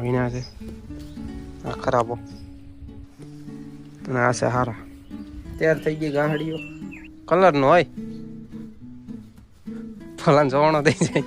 વીણા છે આ ખરાબો અને આ છે હારા તૈયાર થઈ ગઈ ગાંહડીઓ કલર નો હોય ફલાન જવાનો થઈ જાય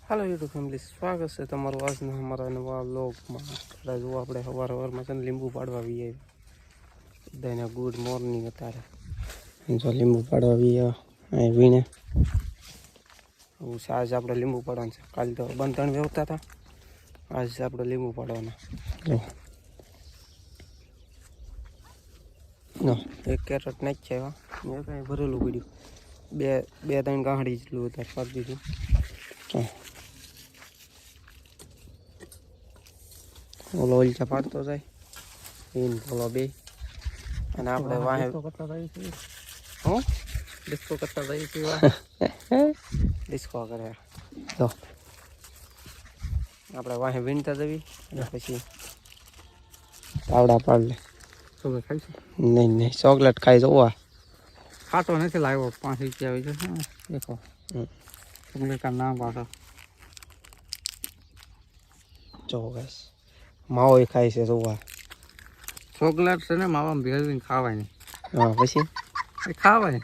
હાલો યુટ્યુબ ફેમિલી સ્વાગત છે તમારું આજના અમારા નવા વ્લોગમાં જો આપણે સવારમાં છે ને લીંબુ પાડવા આવીએ બધાને ગુડ મોર્નિંગ અત્યારે જો લીંબુ પાડવા આવીએ અહીં વીણે આજે આપણે લીંબુ પાડવાનું છે કાલે તો બંધણ વ્યવતા હતા આજે આપણે લીંબુ પાડવાના જો એક કેરેટ નાખી આવ્યા મેં કાંઈ ભરેલું પડ્યું બે ત્રણ ગાંહડી જેટલું અત્યારે પાડી દીધું ઓલો ઓલચા પાડતો જાય ઈન ઓલો બે અને આપણે વાહે હું ડિસ્કો કરતા જઈએ છીએ ડિસ્કો કરે તો આપણે વાહે વીણતા જવી અને પછી પાવડા પાડ લે ચોકલેટ ખાઈ છે નહીં ચોકલેટ ખાઈ જવા ખાતો નથી લાવ્યો 5 રૂપિયા આવી જશે દેખો ચોકલેટ કા નામ પાડો જો ગાઈસ માવો ખાય છે જોવા ચોકલેટ છે ને માવામાં ભેળવીને ખાવાય નહીં હા પછી ખાવાય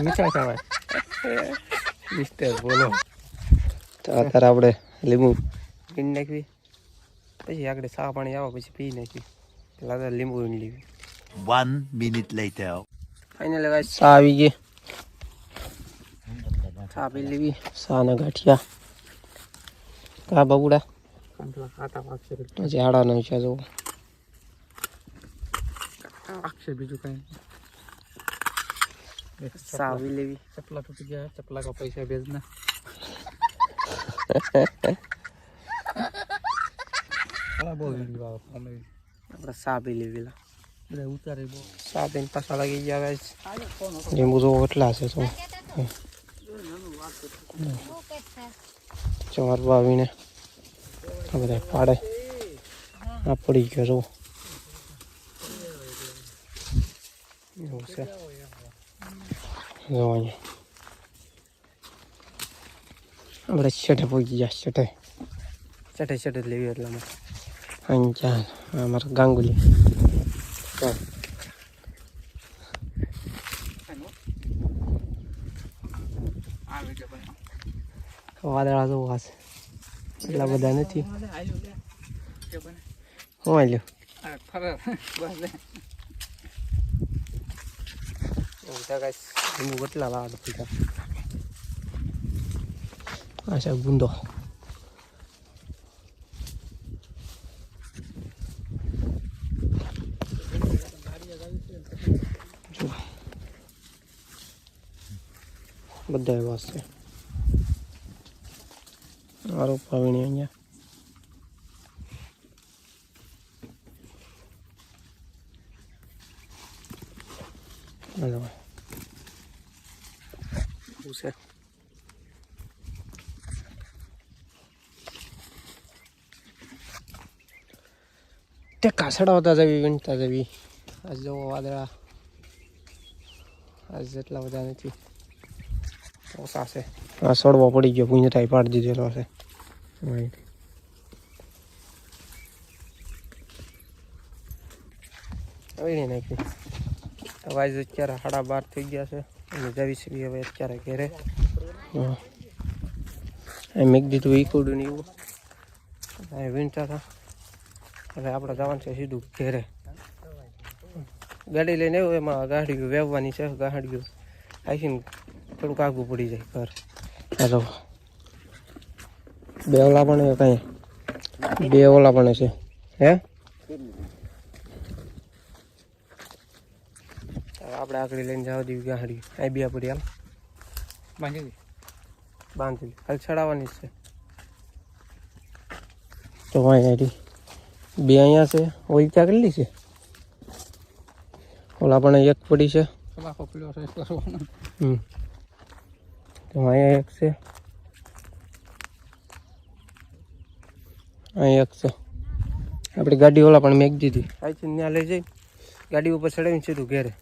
મીઠા ખાવાય મિસ્ટર બોલો તો અત્યારે આપણે લીંબુ પી નાખવી પછી આગળ ચા પાણી આવે પછી પી નાખવી પેલા લીંબુ વીણી લેવી 1 minute later ફાઇનલી ગાઈસ ચા આવી ગઈ ચા પી લેવી ચા ને ગાંઠિયા કા બબુડા ઝાડા નો છે જો અક્ષર બીજું કઈ સાવી લેવી ચપલા તૂટી ગયા ચપલા કા પૈસા भेजना બોલ આપણે સાબી લેવીલા બધા ઉતારે બો સાબીન પાછા લાગી ગયા ગાઈસ લીંબુ જો એટલા છે તો ચાર વાવીને બધા પાડે આ પડી ગયો જો એવું છે જો અહીંયા આપણે છઠે પહોંચી ગયા છઠે લેવી એટલામાં અહીંયા અમારા ગાંગુલી વાદળા જોવા છે એટલા બધા નથી હું આવ્યો કેટલા લાડ પીતા અચ્છા ગુંદો બધા એવા છે આરોપ આવીને અહીંયા છે તે કાસડાવતા જવી વીણતા જવી આજ જવો વાદળા આજ જેટલા બધા નથી ઓછા છે આ સડવો પડી ગયો પૂંજટાઈ પાડી દીધેલો છે વીણી નાખી હવે આજે અત્યારે 12:30 થઈ ગયા છે અને જવી છે હવે અત્યારે ઘેરે મેં દીધું ઈકુડું ને એવું વીણતા હતા હવે આપણે જવાનું છે સીધું ઘેરે ગાડી લઈને આવ્યું એમાં ગાડીઓ વેવવાની છે ગાડીઓ આવીને થોડુંક આગું પડી જાય ઘર ચાલો બે ઓલા પણ કઈ બે ઓલા પણ છે હે આપણે આગળ લઈને જવા દેવી ગાડી અહીં બે પડી હાલ બાંધી હાલ ચડાવવાની છે તો અહીંયા બે અહીંયા છે ઓલી ત્યાં કેટલી છે ઓલા પણ એક પડી છે તો અહીંયા એક છે અહીં એક છે આપણી ગાડી ઓલા પણ મેક દીધી અહીંથી ત્યાં લઈ જઈ ગાડી ઉપર ચડાવીને સીધું ઘેરે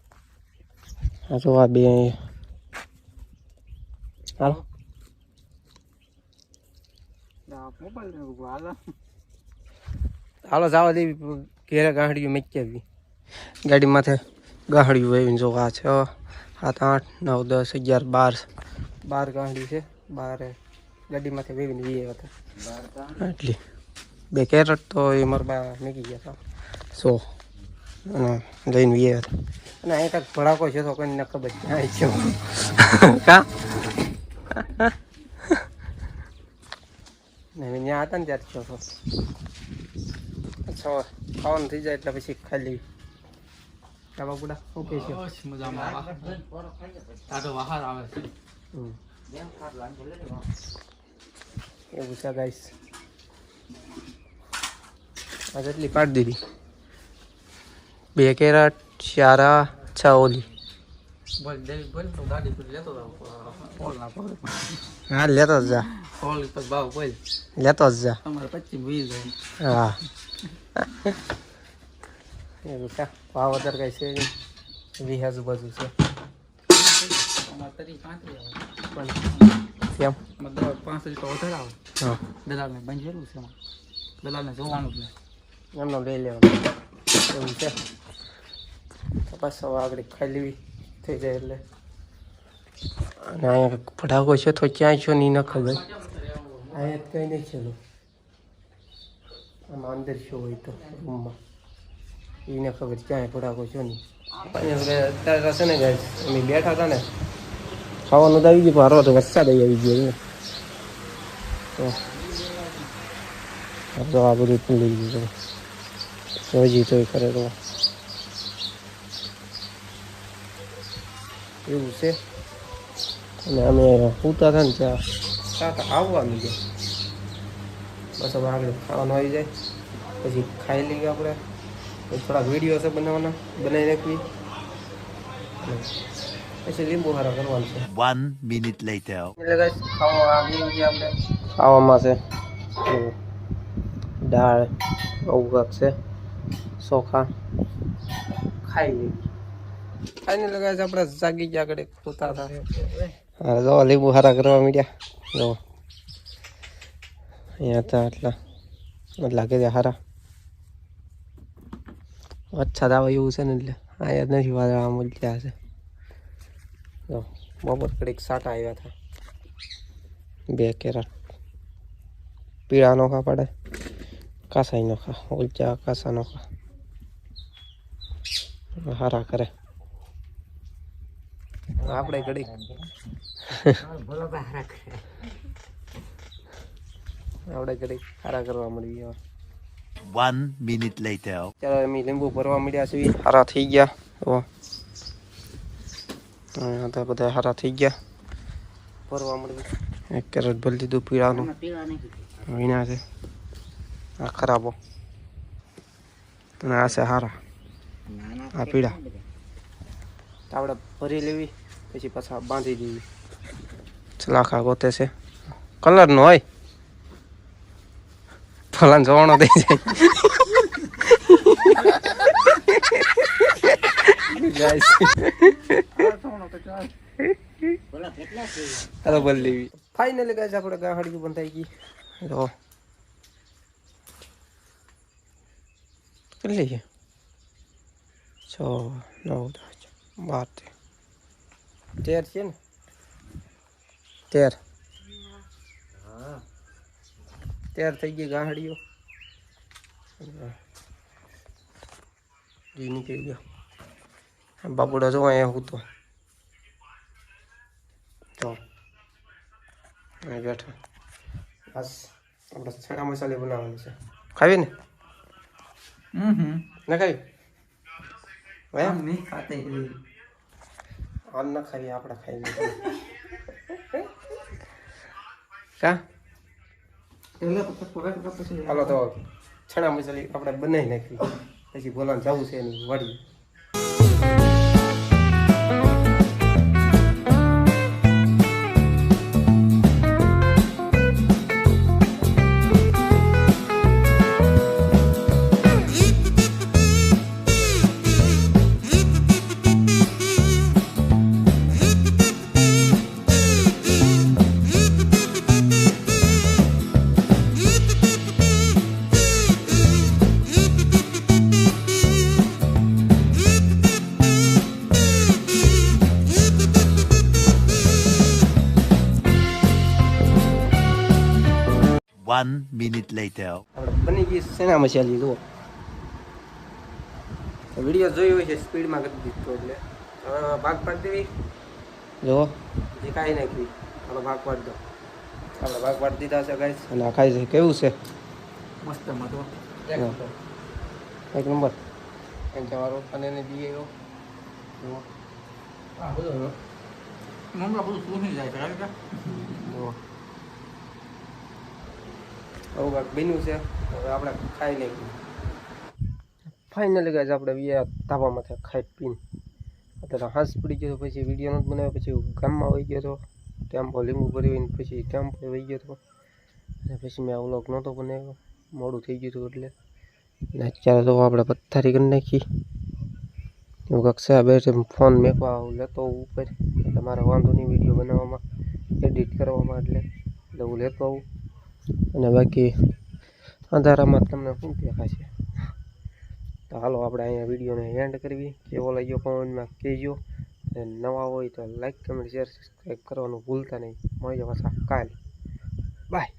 હા તો આ બે અહીંયા હાલો હાલો જવા દેવી ઘેરે ગાંહડીયું મેકી આવી ગાડી માથે ગાંહડીયું આવીને જો આ 6 7 8 9 10 11 12 ગાંહડી છે 12 ગાડી માથે વેવીને વી આવ્યા હતા એટલી 2 કેરેટ તો એ મારા બા મેકી ગયા હતા 100 અને લઈને વી આવ્યા હતા અને અહીં કાંઈક ભડાકો છે તો કોઈને ખબર ક્યાં છે કા નહીં ત્યાં હતા ને ત્યારે છો અચ્છા ખાવાનું થઈ જાય એટલે પછી ખાઈ લેવી કા બાપુડા ઓકે છે મજામાં તારો બહાર આવે છે એવું છે ગાઈસ આ જેટલી પાડી દીધી 2 કેરેટ 4 6 ઓલી બોલ દેવી બોલ તો ગાડી પર લેતો હા લેતો જા ઓલ પર ભાવ બોલ લેતો જા તમારે 25 વી જાય હા એ રૂપિયા ભાવ વધારે કઈ છે નહીં 20 આજુબાજુ છે અમારે તરી 35 આવે કેમ મતલબ 5 રૂપિયા વધારે આવે હા દલાલને બંધેલું છે દલાલને જોવાનું જ નહીં એમનો લઈ લેવાનું એવું છે તપાસ આગળ ખાઈ લેવી થઈ જાય એટલે અને અહીંયા ભડાકો છે તો ક્યાં છો નહીં ન ખબર અહીંયા કંઈ નહીં છે આમાં અંદર શું હોય તો રૂમમાં એને ખબર ક્યાંય ભડાકો છો નહીં અત્યારે છે ને ગાય અમે બેઠા હતા ને ખાવાનું તો આવી ગયું હારો તો વરસાદ આવી ગયો તો આ બધું લઈ ગયું હજી તો કરે તો એવું છે અને અમે પૂતા હતા ને ત્યાં સાત આવવાનું છે બસ હવે આગળ ખાવાનું આવી જાય પછી ખાઈ લઈએ આપણે થોડાક વિડીયો છે બનાવવાના બનાવી નાખવી પછી લીંબુ હારા કરવાનું છે 1 minute later. એટલે ખાવા આવી ગયા આપણે ખાવામાં છે દાળ આવું કાંક છે ચોખા ખાઈ લઈએ ખાઈને લગાવે છે આપણે જાગી ગયા આગળ પોતા થાય હા જો લીંબુ હારા કરવા મીડ્યા જો અહીંયા હતા એટલા લાગે છે હારા અચ્છા દાવા એવું છે ને એટલે અહીંયા નથી વાદળા મૂલ્યા છે જો બપોર કડીક સાટા આવ્યા હતા 2 કેરેટ પીળા નોખા પડે કાસાઈ નોખા ઉલચા કાસા નોખા હારા કરે આપણે ઘડી આપણે ઘડી હારા કરવા મળી ગયા 1 minute later. ચાલો અમે લીંબુ ભરવા મળ્યા છે હારા થઈ ગયા તો બધા હારા થઈ ગયા ભરવા મળ્યું 1 કેરેટ ભરી દીધું પીળાનું વિના છે આ ખરાબો અને આ છે હારા આ પીળા આપણે ભરી લેવી પછી પાછા બાંધી દેવી ચલાખા ગોતે છે કલર નો હોય ફલાન જવાનો થઈ જાય હાલો બોલ લેવી ફાઇનલી ગાઈસ આપણે ગાહડી બંધાઈ ગઈ તો કેટલી છે 6 9 10 12 13 છે ને 13 હા 13 થઈ ગઈ ગાહડીઓ જી નીકળી ગયો બાપુડા જો અહીંયા હું તો બેઠો બસ આપણે ચણા મસાલી બનાવવાનું છે ખાવી ને ના ખાવી નહીં ખાતે આમ ના ખાવી આપણે ખાઈ કા હાલો તો ચણા મસાલી આપણે બનાવી નાખી પછી બોલાને જવું છે એની વાડી 1 minute later. આપણે બની ગઈ શેના મસાલી જુઓ વિડીયો જોઈ હોય છે સ્પીડમાં કરી દીધો એટલે હવે ભાગ પાડી દેવી જો જે કાંઈ નાખી આપણે ભાગ પાડી દો આપણે ભાગ પાડી દીધા છે ગાઈસ અને આ ખાઈ છે કેવું છે મસ્ત મતો એક નંબર એમ તમારો અને એને દઈએ ગયો આ બધું મમ્મી બધું સૂની જાય છે જો આવું કાંઈક બન્યું છે હવે આપણે ખાઈ નાખ્યું ફાઇનલી ગાઈસ આપણે તાબામાંથી ખાઈ પીને અત્યારે હાંસ પડી ગયો પછી વિડીયો નથી બનાવ્યો પછી ગામમાં વહી ગયો હતો ટેમ્પો લીંબુ ભર્યું પછી ટેમ્પો વહી ગયો હતો અને પછી મેં આ વ્લોગ નહોતો બનાવ્યો મોડું થઈ ગયું હતું એટલે અને અત્યારે તો આપણે પથ્થારી કરી નાખી એવું કાંક છે બેઠે ફોન મેકવા લેતો ઉપર એટલે મારે વાંધો નહીં વિડીયો બનાવવામાં એડિટ કરવામાં એટલે હું લેતો આવું અને બાકી અંધારામાં તમને શું દેખાશે તો હાલો આપણે અહીંયા વિડીયોને એન્ડ કરવી કેવો લાગ્યો કોમેન્ટમાં કહેજો અને નવા હોય તો લાઈક કમેન્ટ શેર સબસ્ક્રાઈબ કરવાનું ભૂલતા નહીં મળીએ પાછા કાલે બાય